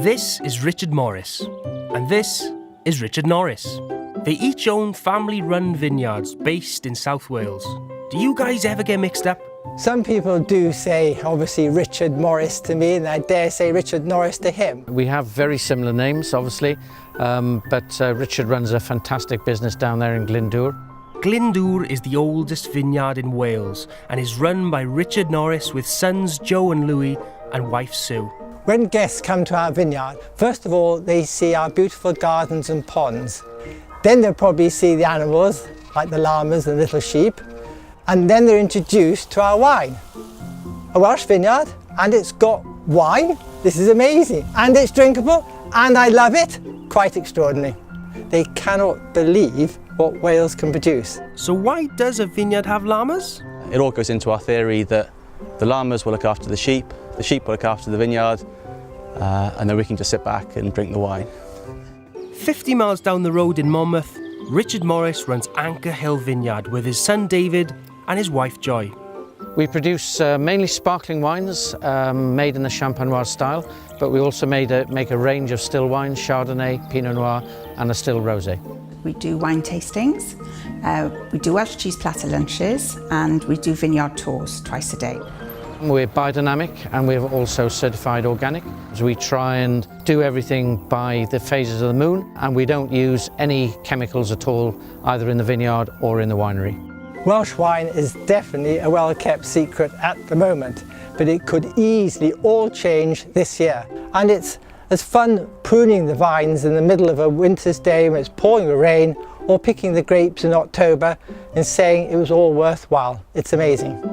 This is Richard Morris, and this is Richard Norris. They each own family-run vineyards based in South Wales. Do you guys ever get mixed up? Some people do say, obviously, Richard Morris to me, and I dare say Richard Norris to him. We have very similar names, obviously, but Richard runs a fantastic business down there in Glyndŵr. Glyndŵr is the oldest vineyard in Wales and is run by Richard Norris with sons Joe and Louis and wife Sue. When guests come to our vineyard, first of all, they see our beautiful gardens and ponds. Then they'll probably see the animals, like the llamas and little sheep. And then they're introduced to our wine. A Welsh vineyard, and it's got wine. This is amazing. And it's drinkable, and I love it. Quite extraordinary. They cannot believe what Wales can produce. So why does a vineyard have llamas? It all goes into our theory that the llamas will look after the sheep will look after the vineyard, and then we can just sit back and drink the wine. 50 miles down the road in Monmouth, Richard Morris runs Anchor Hill Vineyard with his son David and his wife Joy. We produce mainly sparkling wines made in the Champenoise style, but we also make a range of still wines, Chardonnay, Pinot Noir and a still rosé. We do wine tastings, we do Welsh cheese platter lunches, and we do vineyard tours twice a day. We're biodynamic and we're also certified organic. So we try and do everything by the phases of the moon, and we don't use any chemicals at all, either in the vineyard or in the winery. Welsh wine is definitely a well-kept secret at the moment, but it could easily all change this year. And it's as fun pruning the vines in the middle of a winter's day when it's pouring with rain, or picking the grapes in October and saying it was all worthwhile. It's amazing.